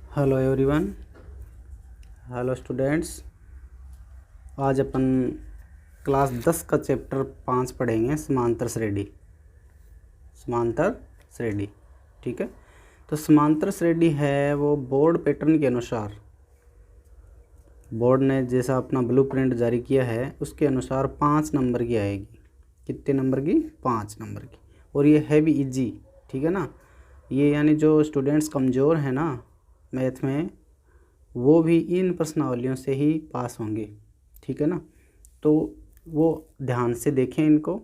Hello everyone. Hello students. आज अपन class 10 का chapter 5 पढ़ेंगे, समांतर श्रेणी। समांतर श्रेणी, ठीक है। तो समांतर श्रेणी है वो बोर्ड पैटर्न के अनुसार, बोर्ड ने जैसा अपना ब्लूप्रिंट जारी किया है उसके अनुसार 5 नंबर की आएगी। कितने नंबर की? 5 नंबर की। और ये है भी इजी, ठीक है ना। ये यानी जो स्टूडेंट्स कमज़ोर हैं ना मैथ में, वो भी इन प्रश्नावलियों से ही पास होंगे, ठीक है ना। तो वो ध्यान से देखें इनको,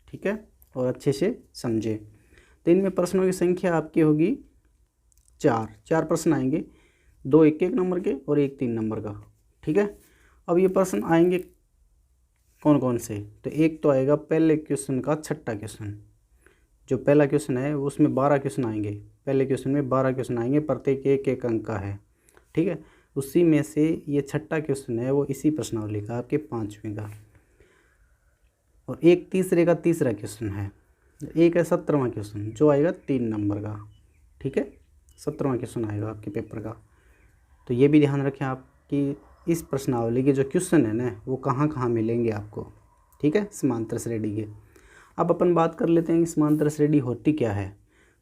ठीक है, और अच्छे से समझें। तो इनमें प्रश्नों की संख्या आपकी होगी 4 प्रश्न आएंगे, 2 1-1 नंबर के और 1 3 नंबर का, ठीक है। अब ये प्रश्न आएंगे कौन कौन से? तो एक तो आएगा पहले क्वेश्चन का छठा क्वेश्चन। जो पहला क्वेश्चन है उसमें 12 क्वेश्चन आएंगे। पहले क्वेश्चन में 12 क्वेश्चन आएंगे, प्रत्येक 1-1 अंक का है, ठीक है। उसी में से ये छठा क्वेश्चन है वो इसी प्रश्नावली का, आपके 5वें का। और एक तीसरे का तीसरा क्वेश्चन है। एक है 17वां क्वेश्चन जो आएगा 3 नंबर का, ठीक है। 17वां क्वेश्चन आएगा आपके पेपर का। तो ये भी ध्यान रखें आप कि इस प्रश्नावली के जो क्वेश्चन है ना वो कहाँ कहाँ मिलेंगे आपको, ठीक है, समांतर श्रेणी के। अब अपन बात कर लेते हैं कि समांतर श्रेणी होती क्या है।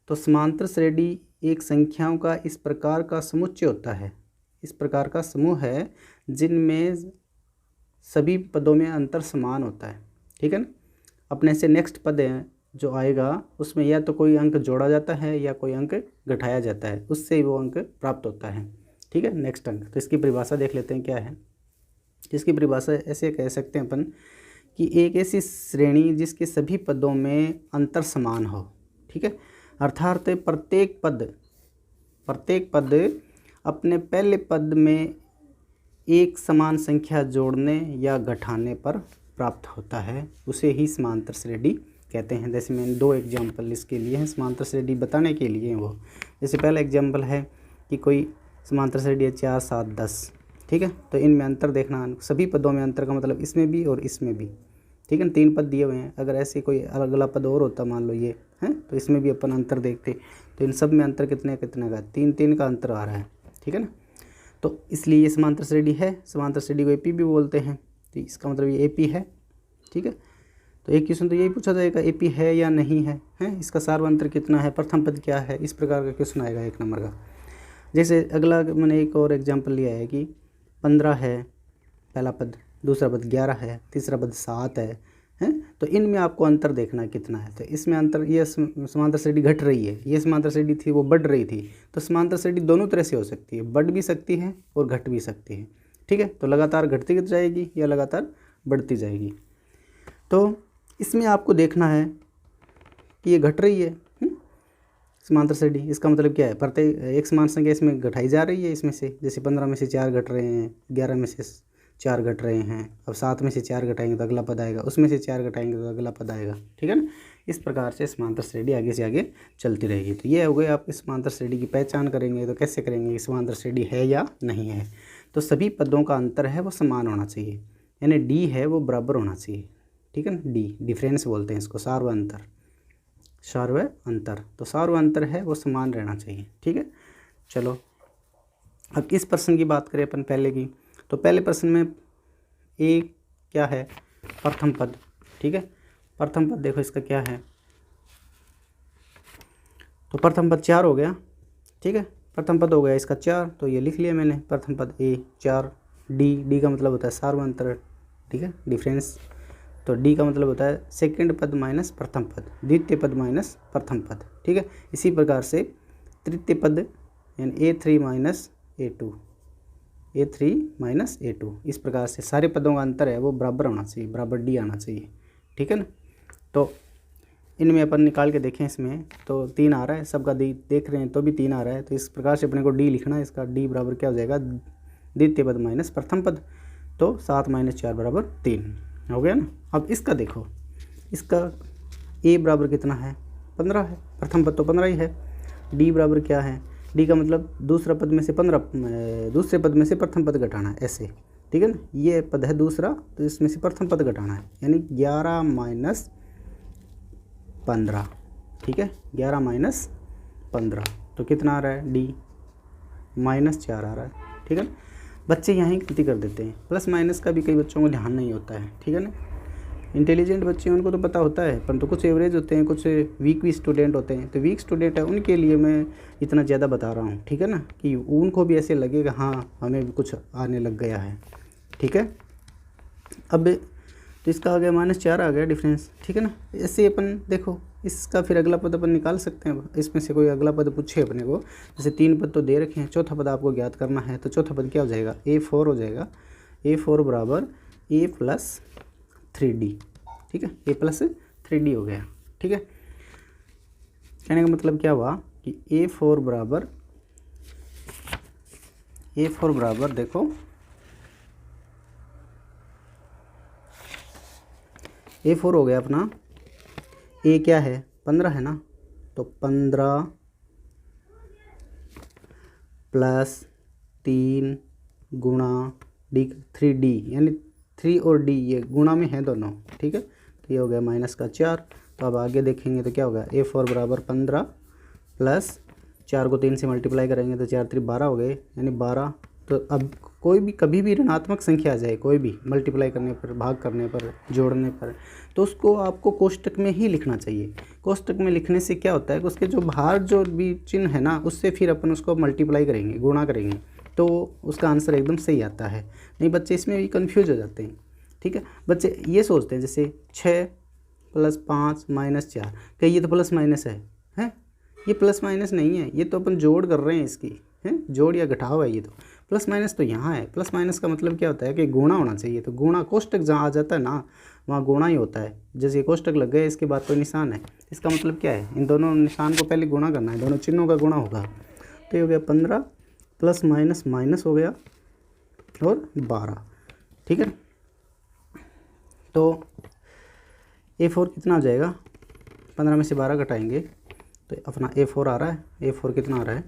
तो समांतर श्रेणी एक संख्याओं का इस प्रकार का समुच्चय होता है, इस प्रकार का समूह है जिनमें सभी पदों में अंतर समान होता है, ठीक है ना। अपने से नेक्स्ट पद है जो आएगा उसमें या तो कोई अंक जोड़ा जाता है या कोई अंक घटाया जाता है, उससे वो अंक प्राप्त होता है, ठीक है, नेक्स्ट अंक। तो इसकी परिभाषा देख लेते हैं क्या है। इसकी परिभाषा ऐसे कह सकते हैं अपन कि एक ऐसी श्रेणी जिसके सभी पदों में अंतर समान हो, ठीक है। अर्थात प्रत्येक पद अपने पहले पद में एक समान संख्या जोड़ने या घटाने पर प्राप्त होता है, उसे ही समांतर श्रेणी कहते हैं। जैसे मैंने 2 एग्जाम्पल इसके लिए हैं समांतर श्रेणी बताने के लिए। वो जैसे पहला एग्जाम्पल है कि कोई समांतर श्रेणी है 4 7 10, ठीक है। तो इनमें अंतर देखना, सभी पदों में अंतर का मतलब इसमें भी और इसमें भी, ठीक है। 3 पद दिए हुए हैं, अगर ऐसे कोई अलग अलग पद और होता मान लो ये है तो इसमें भी अपन अंतर देखते। तो इन सब में अंतर कितने कितने का? 3 का अंतर आ रहा है, ठीक है ना। तो इसलिए ये समांतर श्रेणी है। समांतर श्रेणी को एपी भी बोलते हैं, तो इसका मतलब ये एपी है, ठीक है। तो एक क्वेश्चन तो यही पूछा जाएगा एपी है या नहीं है, इसका सार्वंतर कितना है, प्रथम पद क्या है, इस प्रकार का क्वेश्चन आएगा 1 नंबर का। जैसे अगला मैंने एक और एग्जाम्पल लिया है कि 15 है पहला पद, दूसरा पद 11 है, तीसरा पद 7 है। तो इनमें आपको अंतर देखना है कितना है। तो इसमें अंतर, ये समांतर श्रेणी घट रही है, ये समांतर श्रेणी थी वो बढ़ रही थी। तो समांतर श्रेणी दोनों तरह से हो सकती है, बढ़ भी सकती है और घट भी सकती है, ठीक है। तो लगातार घटती जाएगी या लगातार बढ़ती जाएगी। तो इसमें आपको देखना है कि ये घट रही है समांतर श्रेणी। इसका मतलब क्या है? प्रत्येक एक समान संख्या इसमें घटाई जा रही है इसमें से। जैसे 15 में से 4 घट रहे हैं, 11 में से 4 घट रहे हैं, अब 7 में से 4 घटाएंगे तो अगला पद आएगा, उसमें से 4 घटाएंगे तो अगला पद आएगा, ठीक है ना। इस प्रकार से समांतर श्रेणी आगे से आगे चलती रहेगी। तो ये हो गई, आप इस समांतर श्रेणी की पहचान करेंगे तो कैसे करेंगे कि समांतर श्रेणी है या नहीं है। तो सभी पदों का अंतर है वो समान होना चाहिए, यानी डी है वो बराबर होना चाहिए, ठीक है ना। डी डिफरेंस बोलते हैं इसको, सार्व अंतर। तो सार्व अंतर है वो समान रहना चाहिए, ठीक है। चलो अब इस प्रश्न की बात करें अपन पहले की। तो पहले प्रश्न में एक क्या है? प्रथम पद, ठीक है। प्रथम पद देखो इसका क्या है। तो प्रथम पद 4 हो गया, ठीक है। प्रथम पद हो गया इसका 4, तो ये लिख लिया मैंने, प्रथम पद ए 4। डी का मतलब होता है सार्व अंतर, ठीक है, डिफरेंस। तो डी का मतलब होता है सेकंड पद माइनस प्रथम पद, द्वितीय पद माइनस प्रथम पद, ठीक है। इसी प्रकार से तृतीय पद यानी A3 minus A2, A3 minus A2। इस प्रकार से सारे पदों का अंतर है वो बराबर होना चाहिए, बराबर डी आना चाहिए, ठीक है ना। तो इनमें अपन निकाल के देखें, इसमें तो 3 आ रहा है, सबका देख रहे हैं तो भी 3 आ रहा है। तो इस प्रकार से अपने को डी लिखना है। इसका डी बराबर क्या हो जाएगा? द्वितीय पद माइनस प्रथम पद। तो 7 - 4 बराबर 3 हो गया ना। अब इसका देखो, इसका ए बराबर कितना है? 15 है, प्रथम पद तो 15 ही है। डी बराबर क्या है? डी का मतलब दूसरा पद में से 15, दूसरे पद में से प्रथम पद घटाना है, ऐसे, ठीक है ना। ये पद है दूसरा, तो इसमें से प्रथम पद घटाना है, यानी 11 - 15, ठीक है। 11 - 15 तो कितना आ रहा है? डी -4 आ रहा है, ठीक है ना। बच्चे यहाँ ही गलती कर देते हैं, प्लस माइनस का भी कई बच्चों को ध्यान नहीं होता है, ठीक है ना। इंटेलिजेंट बच्चे हैं उनको तो पता होता है, परंतु कुछ एवरेज होते हैं, कुछ वीक भी स्टूडेंट होते हैं। तो वीक स्टूडेंट है उनके लिए मैं इतना ज़्यादा बता रहा हूँ, ठीक है ना, कि उनको भी ऐसे लगेगा हाँ हमें भी कुछ आने लग गया है, ठीक है। अब तो इसका आ गया -4 आ गया डिफरेंस, ठीक है ना। ऐसे अपन देखो इसका फिर अगला पद अपन निकाल सकते हैं। इसमें से कोई अगला पद पूछे अपने को, जैसे 3 पद तो दे रखे हैं, चौथा पद आपको ज्ञात करना है। तो चौथा पद क्या हो जाएगा, A4 हो जाएगा। A4 बराबर A + 3D, ठीक है, A + 3D हो गया, ठीक है। कहने का मतलब क्या हुआ कि A4 बराबर देखो A4 हो गया अपना, A क्या है 15 है ना, तो 15 + 3 गुणा D 3D, यानी 3 और D ये गुणा में है दोनों, ठीक है। तो ये हो गया -4। तो अब आगे देखेंगे तो क्या होगा, A4 बराबर 15 + 4 को 3 से मल्टीप्लाई करेंगे तो 4 × 3 12 हो गए, यानी 12। तो अब कोई भी कभी भी ऋणात्मक संख्या आ जाए, कोई भी मल्टीप्लाई करने पर, भाग करने पर, जोड़ने पर, तो उसको आपको कोष्टक में ही लिखना चाहिए। कोष्टक में लिखने से क्या होता है कि उसके जो बाहर जो भी चिन्ह है ना, उससे फिर अपन उसको मल्टीप्लाई करेंगे, गुणा करेंगे, तो उसका आंसर एकदम सही आता है। नहीं बच्चे इसमें भी कन्फ्यूज हो जाते हैं, ठीक है। बच्चे ये सोचते हैं जैसे 6 + 5 - 4, क्या ये तो प्लस माइनस है, ये प्लस माइनस नहीं है, ये तो अपन जोड़ कर रहे हैं इसकी, है जोड़ या घटाव है। ये तो प्लस माइनस तो यहाँ है। प्लस माइनस का मतलब क्या होता है कि गुणा होना चाहिए। तो गुणा कोष्टक जहाँ आ जाता है ना, वहाँ गुणा ही होता है। जैसे कोष्टक लग गए, इसके बाद कोई निशान है, इसका मतलब क्या है, इन दोनों निशान को पहले गुणा करना है, दोनों चिन्हों का गुणा होगा। तो ये हो गया 15 + माइनस हो गया और 12, ठीक है। तो A4 कितना आ जाएगा, 15 में से 12 घटाएंगे तो अपना A4 आ रहा है। A4 कितना आ रहा है,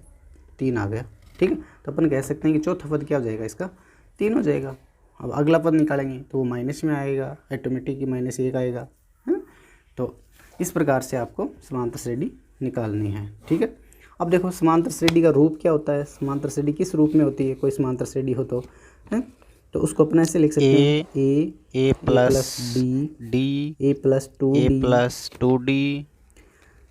3 आ गया, ठीक है। तो अपन कह सकते हैं कि चौथा पद क्या हो जाएगा, इसका 3 हो जाएगा। अब अगला पद निकालेंगे तो वो माइनस में आएगा, ऑटोमेटिक ही -1 आएगा, है ना। तो इस प्रकार से आपको समांतर श्रेणी निकालनी है, ठीक है। अब देखो समांतर श्रेणी का रूप क्या होता है, समांतर श्रेणी किस रूप में होती है, कोई समांतर श्रेणी हो तो, है तो उसको अपना ऐसे लिख सकते हैं, A + D A + 2D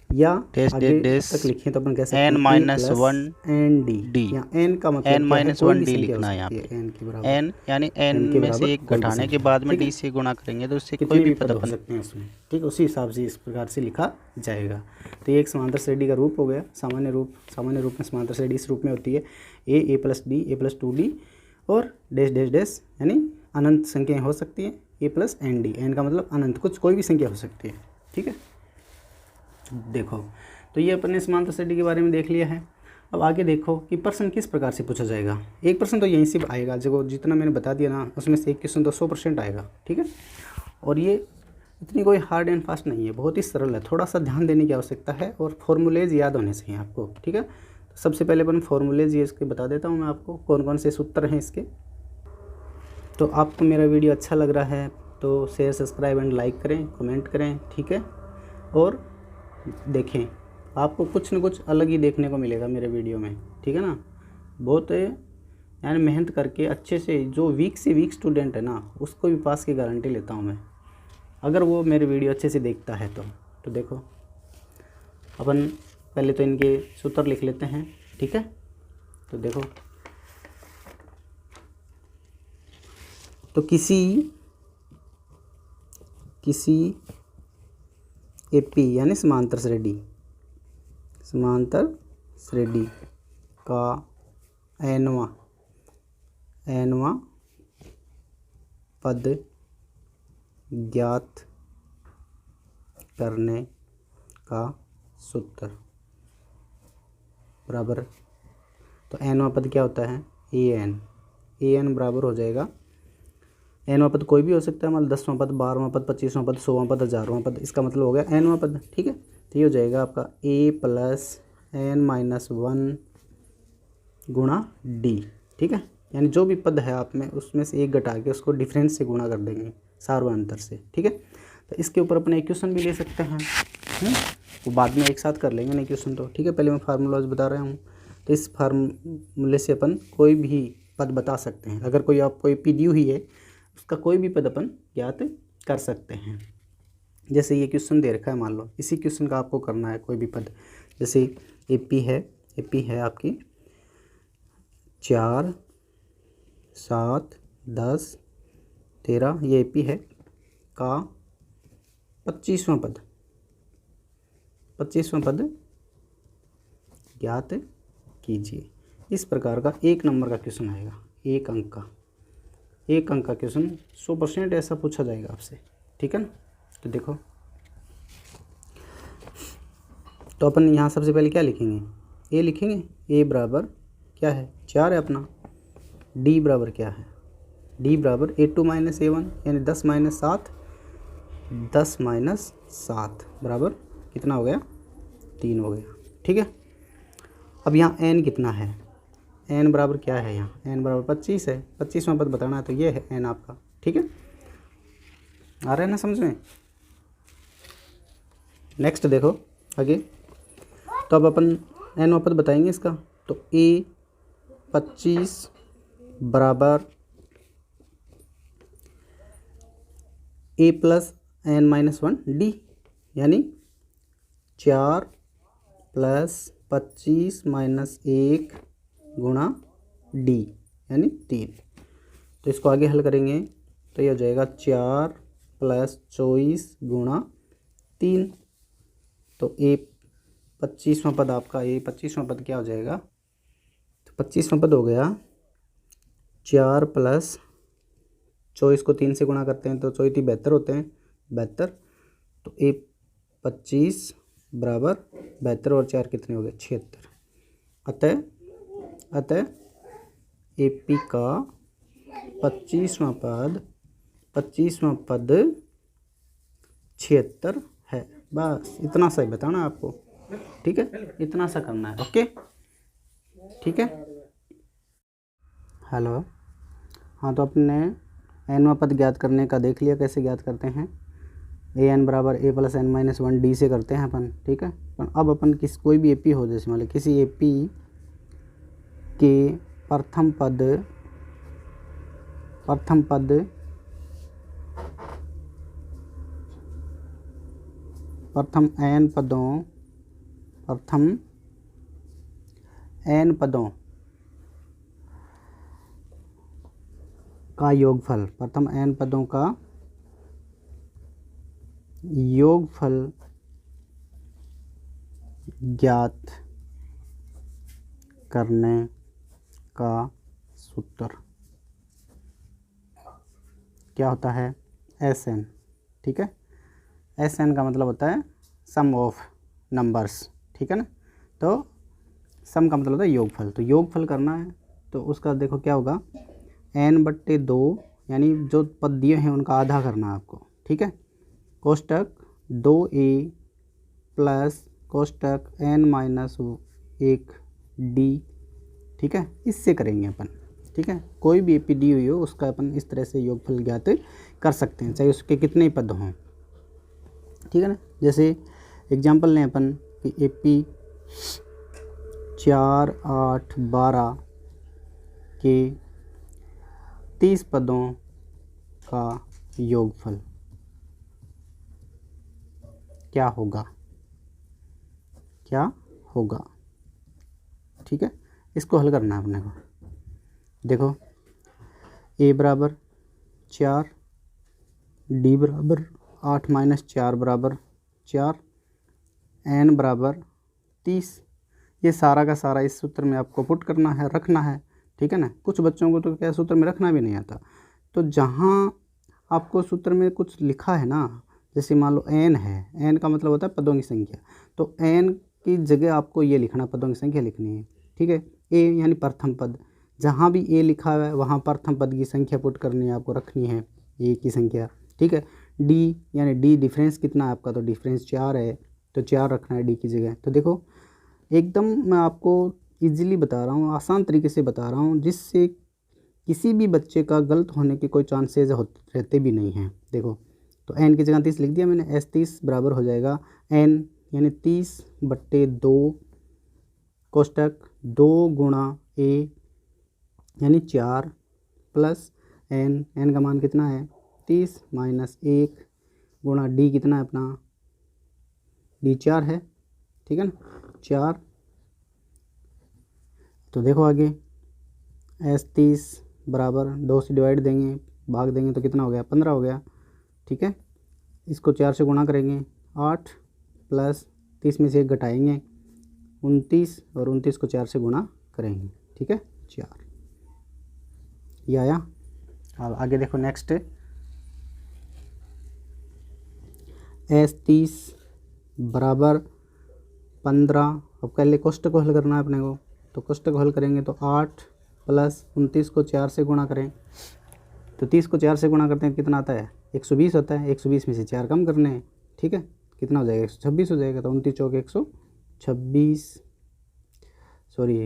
या आगे तक लिखें तो अपन कह सकते हैं N-1D, या N का मतलब N-1D लिखना है यहाँ पे, N के बराबर, N यानी N में से एक घटाने के बाद में D से गुणा करेंगे तो उससे कोई भी पद हो सकते हैं उसमें, ठीक है। उसी हिसाब से इस प्रकार से लिखा जाएगा। तो ये एक समांतर श्रेणी का रूप हो गया। सामान्य रूप में समांतर श्रेणी इस रूप में होती है, A + D A + 2D और डैश यानी अनंत संख्याएँ हो सकती हैं, A + ND, N का मतलब अनंत, कुछ कोई भी संख्या हो सकती है, ठीक है। देखो तो ये अपन ने समांतर श्रेणी के बारे में देख लिया है। अब आगे देखो कि प्रश्न किस प्रकार से पूछा जाएगा। एक प्रश्न तो यहीं से आएगा, जो जितना मैंने बता दिया ना, उसमें से एक क्वेश्चन तो 100% आएगा, ठीक है। और ये इतनी कोई हार्ड एंड फास्ट नहीं है, बहुत ही सरल है, थोड़ा सा ध्यान देने की आवश्यकता है और फॉर्मूलेज याद होने चाहिए आपको, ठीक है। तो सबसे पहले अपन फॉर्मूलेज ये इसके बता देता हूँ मैं आपको, कौन कौन से सूत्र हैं इसके। तो आपको मेरा वीडियो अच्छा लग रहा है तो शेयर, सब्सक्राइब एंड लाइक करें, कमेंट करें, ठीक है। और देखें, आपको कुछ न कुछ अलग ही देखने को मिलेगा मेरे वीडियो में, ठीक है ना। बहुत यानी मेहनत करके अच्छे से, जो वीक से वीक स्टूडेंट है ना, उसको भी पास की गारंटी लेता हूँ मैं, अगर वो मेरे वीडियो अच्छे से देखता है तो देखो अपन पहले तो इनके सूत्र लिख लेते हैं, ठीक है। तो देखो, तो किसी AP यानी समांतर श्रेणी का nवां पद ज्ञात करने का सूत्र बराबर, तो nवां पद क्या होता है, an बराबर हो जाएगा, nवां पद कोई भी हो सकता है, मतलब 10वां पद, 12वां पद, 25वां पद, 100वां पद, 1000वां पद, इसका मतलब हो गया nवां पद, ठीक है। तो ये हो जाएगा आपका A + N-1 गुणा D, ठीक है। यानी जो भी पद है आप में उसमें से एक घटा के उसको डिफरेंस से गुणा कर देंगे, सार्वअंतर से, ठीक है। तो इसके ऊपर अपने इक्वेशन भी ले सकते हैं, वो बाद में एक साथ कर लेंगे ना इक्वेशन तो, ठीक है। पहले मैं फार्मूलाज बता रहा हूँ। तो इस फार्मूले से अपन कोई भी पद बता सकते हैं। अगर कोई आपको एपी दी हुई है उसका कोई भी पद अपन ज्ञात कर सकते हैं। जैसे ये क्वेश्चन दे रखा है, मान लो इसी क्वेश्चन का आपको करना है कोई भी पद। जैसे एपी है आपकी 4, 7, 10, 13, ये एपी है का 25वां पद ज्ञात कीजिए। इस प्रकार का 1 नंबर का क्वेश्चन आएगा, 1 अंक का क्वेश्चन 100% ऐसा पूछा जाएगा आपसे, ठीक है ना। तो देखो, तो अपन यहाँ सबसे पहले क्या लिखेंगे, ए लिखेंगे। ए बराबर क्या है, 4 है अपना। डी बराबर क्या है, डी बराबर A2 - A1 यानी 10 - 7, 10 - 7 बराबर कितना हो गया, 3 हो गया, ठीक है। अब यहाँ n कितना है, n बराबर क्या है, यहाँ n बराबर 25 है। 25वां पद बताना है तो ये है n आपका, ठीक है। आ रहा है ना समझ में। नेक्स्ट देखो आगे, तो अब अपन nवां पद बताएंगे इसका। तो a 25 बराबर a + n - 1 d यानी 4 + 25 - 1 गुणा d यानी 3। तो इसको आगे हल करेंगे तो ये हो जाएगा 4 + 24 गुणा 3। तो ए 25वां पद आपका, ये 25वां पद क्या हो जाएगा, तो 25वां पद हो गया 4 + 24 को 3 से गुणा करते हैं तो 24 72 होते हैं, 72। तो ए 25 बराबर 72 और 4 कितने हो गए, 76। अतः एपी का 25वां पद 76 है। बस इतना सा ही बताना आपको, ठीक है, इतना सा करना है, ओके, ठीक है। हेलो, हाँ, तो अपने nवां पद ज्ञात करने का देख लिया कैसे ज्ञात करते हैं। an बराबर a + n - 1 d से करते हैं अपन, ठीक है। पर अब अपन कोई भी एपी हो, जैसे मान लो किसी एपी के प्रथम पद प्रथम n पदों का योगफल, प्रथम n पदों का योगफल ज्ञात करने का सूत्र क्या होता है, SN, ठीक है। SN का मतलब होता है सम ऑफ नंबर्स, ठीक है ना। तो सम का मतलब होता है योगफल, तो योगफल करना है तो उसका देखो क्या होगा, n/2 यानी जो पद दिए हैं उनका आधा करना है आपको, ठीक है। कोष्टक 2a + कोष्टक n - 1 d, ठीक है, इससे करेंगे अपन, ठीक है। कोई भी एपी दी हुई हो उसका अपन इस तरह से योगफल ज्ञात कर सकते हैं, चाहे उसके कितने ही पद हों, ठीक है ना। जैसे एग्जांपल लें अपन कि एपी 4, 8, 12 के 30 पदों का योगफल क्या होगा, ठीक है। इसको हल करना है अपने को। देखो, a बराबर 4, d बराबर 8 - 4 बराबर 4, n बराबर 30। ये सारा का सारा इस सूत्र में आपको पुट करना है, रखना है, ठीक है ना। कुछ बच्चों को तो क्या सूत्र में रखना भी नहीं आता, तो जहाँ आपको सूत्र में कुछ लिखा है ना, जैसे मान लो n है, n का मतलब होता है पदों की संख्या, तो n की जगह आपको ये लिखना, पदों की संख्या लिखनी है, ठीक है। a यानी प्रथम पद, जहाँ भी a लिखा हुआ है वहाँ प्रथम पद की संख्या पुट करनी है, आपको रखनी है a की संख्या, ठीक है। d यानी d डिफरेंस कितना है आपका, तो डिफरेंस 4 है, तो 4 रखना है d की जगह। तो देखो एकदम मैं आपको इजीली बता रहा हूँ, आसान तरीके से बता रहा हूँ, जिससे किसी भी बच्चे का गलत होने के कोई चांसेस रहते भी नहीं हैं। देखो, तो n की जगह 30 लिख दिया मैंने, S 30 बराबर हो जाएगा n यानी 30/2 कोष्टक 2 गुणा ए यानी 4 प्लस एन का मान कितना है 30 माइनस 1 गुणा डी कितना है अपना डी 4 है, ठीक है ना 4। तो देखो आगे एस 30 बराबर 2 से डिवाइड देंगे भाग देंगे तो कितना हो गया 15 हो गया, ठीक है। इसको 4 से गुणा करेंगे 8 प्लस 30 में से 1 घटाएंगे 29 और 29 को 4 से गुणा करेंगे, ठीक है 4 ये आया। अब आगे देखो नेक्स्ट एस 30 बराबर 15। अब पहले कोष्टक को हल करना है अपने को, तो कोष्टक को हल करेंगे तो 8 प्लस 29 को 4 से गुणा करें तो 30 को 4 से गुणा करते हैं कितना आता है 120 होता है, 120 में से 4 कम करने हैं, ठीक है कितना हो जाएगा 126 हो जाएगा। तो 29 चौके 126 सॉरी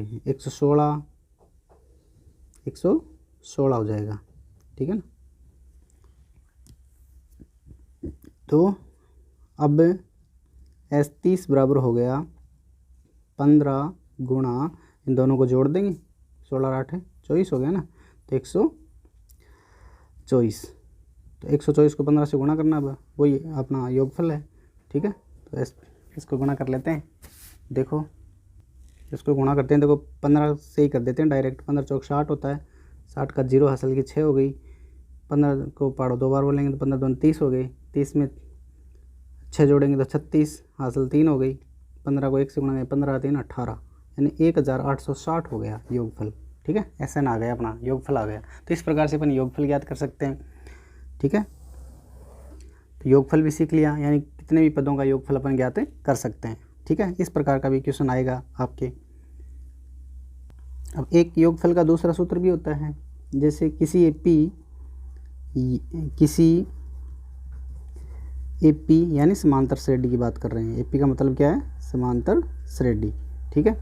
116 हो जाएगा, ठीक है ना। तो अब एस 30 बराबर हो गया 15 गुणा इन दोनों को जोड़ देंगे 16 और 8 है 24 हो गया ना, तो 124 तो 124 को 15 से गुणा करना अब वही अपना योगफल है, ठीक है। तो इसको गुणा कर लेते हैं, देखो इसको गुणा करते हैं, देखो 15 से ही कर देते हैं डायरेक्ट, 15 चौक 60 होता है, 60 का 0 हासिल की 6 हो गई, 15 को पाड़ो 2 बार बोलेंगे तो 15 दूनी 30 हो गई, 30 में 6 जोड़ेंगे तो 36 हासिल 3 हो गई, 15 को 1 से गुणा 15 3 18 यानी 1860 हो गया योगफल, ठीक है SN आ गया अपना योगफल आ गया। तो इस प्रकार से अपन योगफल ज्ञात कर सकते हैं, ठीक है। तो योगफल भी सीख लिया, यानी कितने भी पदों का योगफल अपन ज्ञात कर सकते हैं, ठीक है। इस प्रकार का भी क्वेश्चन आएगा आपके। अब एक योगफल का दूसरा सूत्र भी होता है, जैसे किसी एपी यानी समांतर श्रेणी की बात कर रहे हैं। एपी का मतलब क्या है समांतर श्रेणी, ठीक है।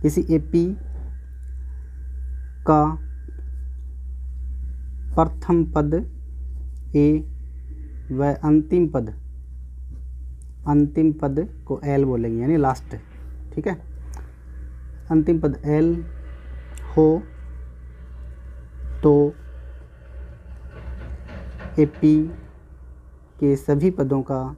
किसी एपी का प्रथम पद ए व अंतिम पद को एल बोलेंगे यानी लास्ट, ठीक है। अंतिम पद एल हो तो एपी के सभी पदों का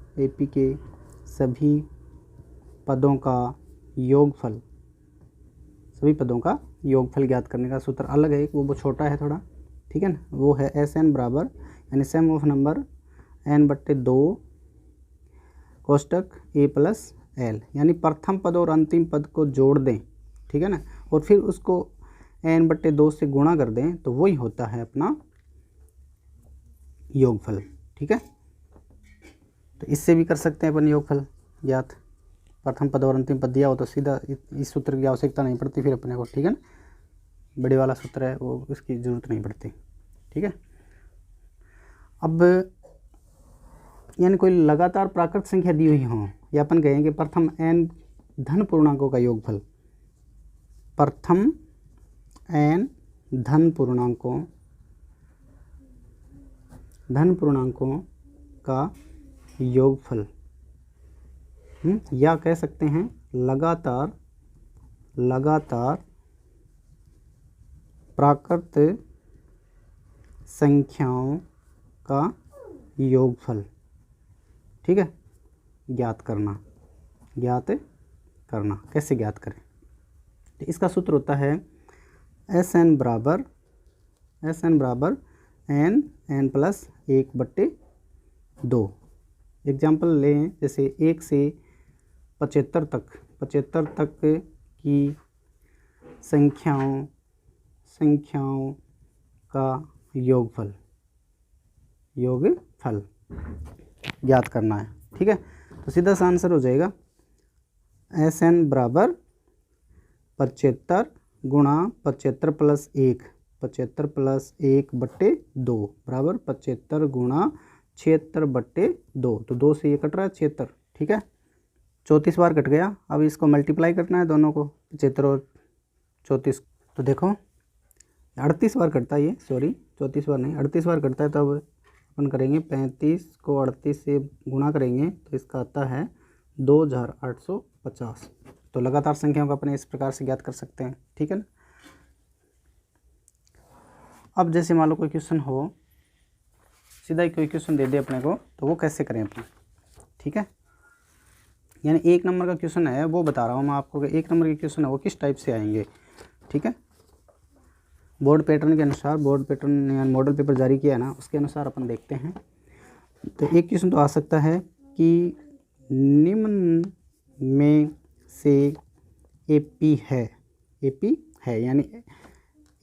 योगफल ज्ञात करने का सूत्र अलग है, वो छोटा है थोड़ा, ठीक है ना। वो है SN बराबर यानी सम ऑफ नंबर n/2 कोष्टक A प्लस L, यानी प्रथम पद और अंतिम पद को जोड़ दें, ठीक है ना, और फिर उसको n/2 से गुणा कर दें तो वही होता है अपना योगफल, ठीक है। तो इससे भी कर सकते हैं अपन योगफल ज्ञात, प्रथम पद और अंतिम पद दिया हो तो सीधा इस सूत्र की आवश्यकता नहीं पड़ती फिर अपने को, ठीक है ना। बड़े वाला सूत्र है वो इसकी ज़रूरत नहीं पड़ती, ठीक है। अब यानी कोई लगातार प्राकृत संख्या दी हुई हो, या अपन कहेंगे प्रथम n धन पूर्णांकों का योगफल, प्रथम n धन पूर्णांकों का योगफल, या कह सकते हैं लगातार प्राकृत संख्याओं का योगफल, ठीक है। ज्ञात करना कैसे ज्ञात करें, तो इसका सूत्र होता है SN बराबर n प्लस 1/2। एग्जाम्पल लें, जैसे 1 से 75 तक की संख्याओं का योगफल ज्ञात करना है, ठीक है। तो सीधा सा आंसर हो जाएगा SN बराबर 75 गुणा 75 प्लस 1 1/2 बराबर 75 गुणा 76/2। तो 2 से ये कट रहा है 76, ठीक है 34 बार कट गया। अब इसको मल्टीप्लाई करना है दोनों को, 75 और 34, तो देखो 38 बार कटता है ये, सॉरी 34 बार नहीं 38 बार कटता है। तो अब अपन करेंगे 35 को 38 से गुणा करेंगे तो इसका आता है 2850, तो लगातार संख्याओं को अपने इस प्रकार से ज्ञात कर सकते हैं, ठीक है ना। अब जैसे मान लो कोई क्वेश्चन हो, सीधा ही कोई क्वेश्चन दे दे अपने को, तो वो कैसे करें अपने, ठीक है। यानी 1 नंबर का क्वेश्चन है वो बता रहा हूँ मैं आपको कि 1 नंबर के क्वेश्चन है वो किस टाइप से आएंगे, ठीक है। बोर्ड पैटर्न के अनुसार, बोर्ड पैटर्न या मॉडल पेपर जारी किया है ना, उसके अनुसार अपन देखते हैं। तो एक क्वेश्चन तो आ सकता है कि निम्न में से एपी है, यानी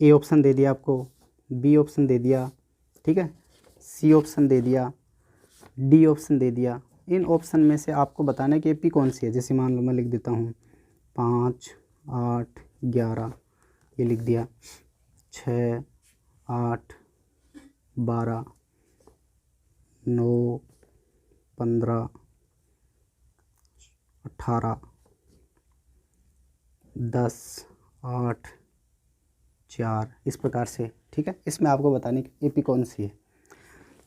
ए ऑप्शन दे दिया आपको, बी ऑप्शन दे दिया, ठीक है, सी ऑप्शन दे दिया, डी ऑप्शन दे दिया। इन ऑप्शन में से आपको बताना है कि एपी कौन सी है। जैसे मान लो मैं लिख देता हूँ 5, 8, 11, ये लिख दिया, 6, 8, 12, 9, 15, 18, 10, 8, 4, इस प्रकार से, ठीक है। इसमें आपको बताने की एपी कौन सी है।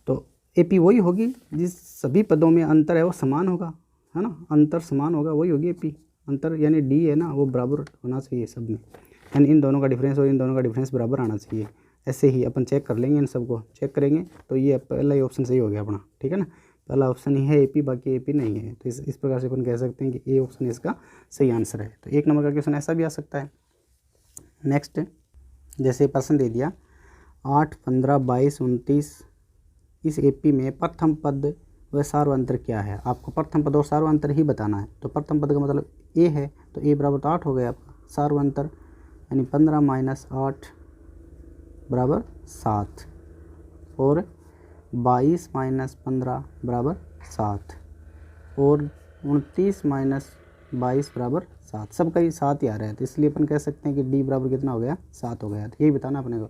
तो एपी वही होगी जिस सभी पदों में अंतर है वो समान होगा, है ना, अंतर समान होगा, वही होगी एपी। अंतर यानी डी है ना, वो बराबर होना चाहिए सब में, यानी इन दोनों का डिफरेंस और इन दोनों का डिफरेंस बराबर आना चाहिए। ऐसे ही अपन चेक कर लेंगे, इन सबको चेक करेंगे तो ये पहला ही ऑप्शन सही हो गया अपना, ठीक है ना। पहला ऑप्शन ही है एपी, बाकी एपी नहीं है। तो इस प्रकार से अपन कह सकते हैं कि ए ऑप्शन इसका सही आंसर है। तो 1 नंबर का क्वेश्चन ऐसा भी आ सकता है। नेक्स्ट, जैसे प्रश्न दे दिया 8, 15, 22, 29, इस एपी में प्रथम पद व सार्वंतर क्या है। आपको प्रथम पद और सार्वंतर ही बताना है। तो प्रथम पद का मतलब ए है, तो ए बराबर तो 8 हो गया आपका। सार्वंतर यानी 15 - 8 बराबर 7, और 22 - 15 बराबर 7, और 29 - 22 बराबर 7। सबका ही 7 ही आ रहा है, तो इसलिए अपन कह सकते हैं कि डी बराबर कितना हो गया, 7 हो गया। तो यही बताना अपने को।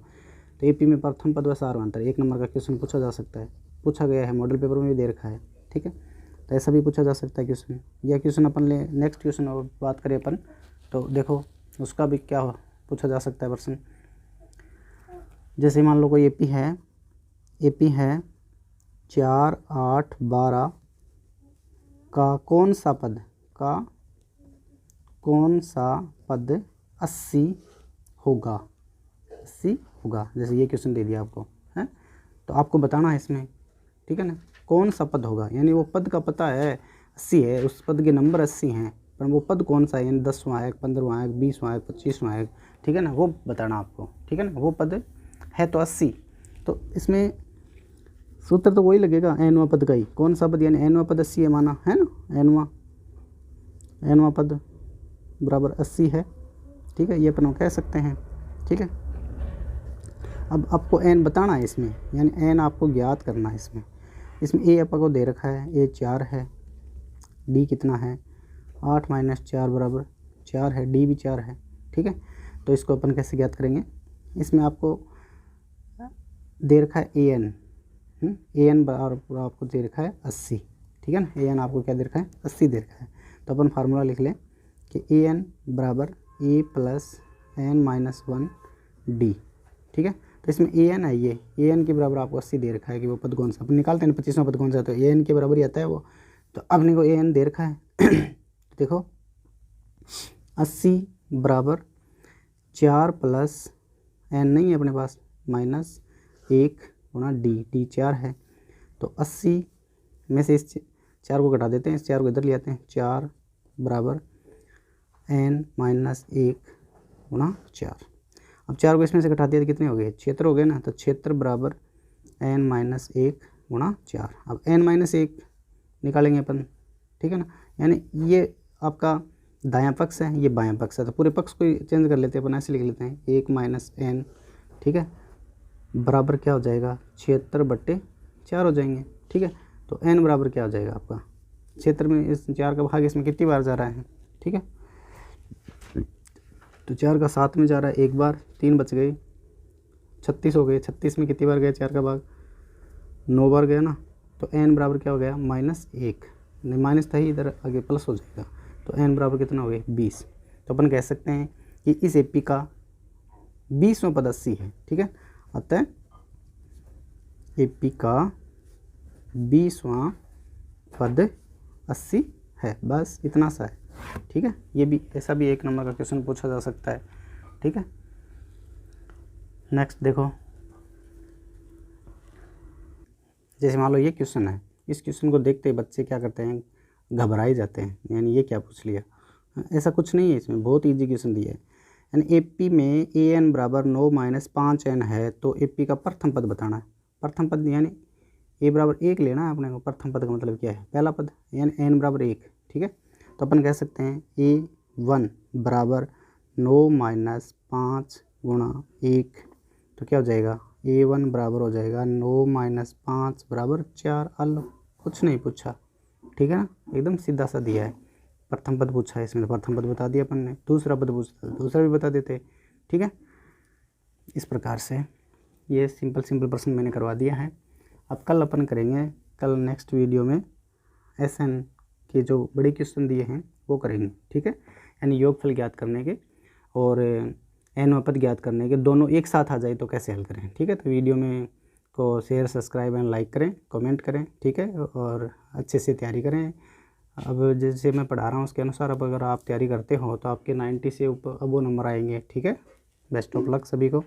तो एपी में प्रथम पद व सार्वंतर 1 नंबर का क्वेश्चन पूछा जा सकता है, पूछा गया है, मॉडल पेपर में भी दे रखा है, ठीक है। तो ऐसा भी पूछा जा सकता है क्वेश्चन। यह क्वेश्चन अपन ले नेक्स्ट क्वेश्चन और बात करें अपन, तो देखो उसका भी क्या पूछा जा सकता है प्रश्न। जैसे मान लो कोई एपी है 4, 8, 12 का कौन सा पद 80 होगा, 80 होगा। जैसे ये क्वेश्चन दे दिया आपको है, तो आपको बताना है इसमें, ठीक है ना, कौन सा पद होगा। यानी वो पद का पता है 80 है, उस पद के नंबर 80 हैं, पर वो पद कौन सा है, यानी 10वां है, 15वां है, 20वां है, 25वां है, ठीक है ना, वो बताना आपको, ठीक है ना। वो पद है तो 80, तो इसमें सूत्र तो वही लगेगा एनवां पद का ही। कौन सा पद, यानी एनवां पद 80 है माना है ना, एनवां पद बराबर 80 है, ठीक है, ये अपन कह सकते हैं, ठीक है। अब आपको एन बताना है इसमें, यानी एन आपको ज्ञात करना है इसमें ए आपको दे रखा है, ए 4 है, डी कितना है, 8 - 4 बराबर 4 है, डी भी 4 है, ठीक है। तो इसको अपन कैसे ज्ञात करेंगे। इसमें आपको दे रखा है ए एन बराबर आपको दे रखा है 80, ठीक है ना। ए एन आपको क्या दे रखा है, 80 दे रखा है। तो अपन फार्मूला लिख लें कि ए एन बराबर ए प्लस एन माइनस 1 डी, ठीक है। तो इसमें ए एन है, ये ए एन के बराबर आपको 80 दे रखा है कि वो पद कौन सा, अपन निकालते हैं 25वां पद कौन सा, तो ए एन के बराबर ही आता है वो। तो अपने को ए एन दे रखा है देखो 80 बराबर 4 प्लस एन नहीं है अपने पास, माइनस 1 गुणा डी 4 है। तो 80 में से इस 4 को घटा देते हैं, इस 4 को इधर ले आते हैं, 4 बराबर एन माइनस 1 गुणा 4। अब 4 को इसमें से घटा दिया तो कितने हो गए, क्षेत्र हो गए ना। तो क्षेत्र बराबर एन माइनस 1 गुणा 4। अब एन माइनस 1 निकालेंगे अपन, ठीक है ना। यानी ये आपका दायां पक्ष है, ये बायां पक्ष है, तो पूरे पक्ष को चेंज कर लेते हैं अपन, ऐसे लिख लेते हैं 1 माइनस एन, ठीक है, बराबर क्या हो जाएगा, क्षेत्र बट्टे 4 हो जाएंगे, ठीक है। तो एन बराबर क्या हो जाएगा आपका, क्षेत्र में इस 4 का भाग इसमें कितनी बार जा रहा है, ठीक है। तो 4 का 7 में जा रहा है एक बार, 3 बच गए, 36 हो गए। 36 में कितनी बार गया 4 का भाग, 9 बार गया ना। तो एन बराबर क्या हो गया, -1, नहीं माइनस था ही, इधर आगे प्लस हो जाएगा। तो एन बराबर कितना हो गया, 20। तो अपन कह सकते हैं कि इस एपी का 20वां पद 80 है, ठीक है। अतः एपी का 20वां पद 80 है, बस इतना सा है। ठीक है, ये भी ऐसा भी 1 नंबर का क्वेश्चन पूछा जा सकता है। ठीक है, नेक्स्ट देखो, जैसे मान लो ये क्वेश्चन है, इस क्वेश्चन को देखते ही बच्चे क्या करते हैं, घबरा ही जाते हैं, यानी ये क्या पूछ लिया। ऐसा कुछ नहीं है, इसमें बहुत इजी क्वेश्चन दिया है। यानी AP में AN बराबर 9 - 5N है, तो AP का प्रथम पद बताना है। प्रथम पद यानी A बराबर 1 लेना है अपने को। प्रथम पद का मतलब क्या है, पहला पद, यानी N बराबर 1। ठीक है, तो अपन कह सकते हैं A1 बराबर 9 - 5 × 1, तो क्या हो जाएगा, A1 बराबर हो जाएगा 9 - 5 बराबर 4। अल कुछ नहीं पूछा, ठीक है ना, एकदम सीधा सा दिया है। प्रथम पद पूछा है इसमें, तो प्रथम पद बता दिया अपन ने। दूसरा पद पूछता तो दूसरा भी बता देते। ठीक है, इस प्रकार से ये सिंपल प्रश्न मैंने करवा दिया है। अब कल अपन करेंगे, कल नेक्स्ट वीडियो में SN के जो बड़े क्वेश्चन दिए हैं वो करेंगे। ठीक है, यानी योगफल ज्ञात करने के और एनवपद ज्ञात करने के, दोनों एक साथ आ जाए तो कैसे हल करें। ठीक है, तो वीडियो में को शेयर, सब्सक्राइब एंड लाइक करें, कमेंट करें। ठीक है, और अच्छे से तैयारी करें। अब जैसे मैं पढ़ा रहा हूँ उसके अनुसार अब अगर आप तैयारी करते हो तो आपके 90 से ऊपर अब वो नंबर आएंगे। ठीक है, बेस्ट ऑफ लक सभी को।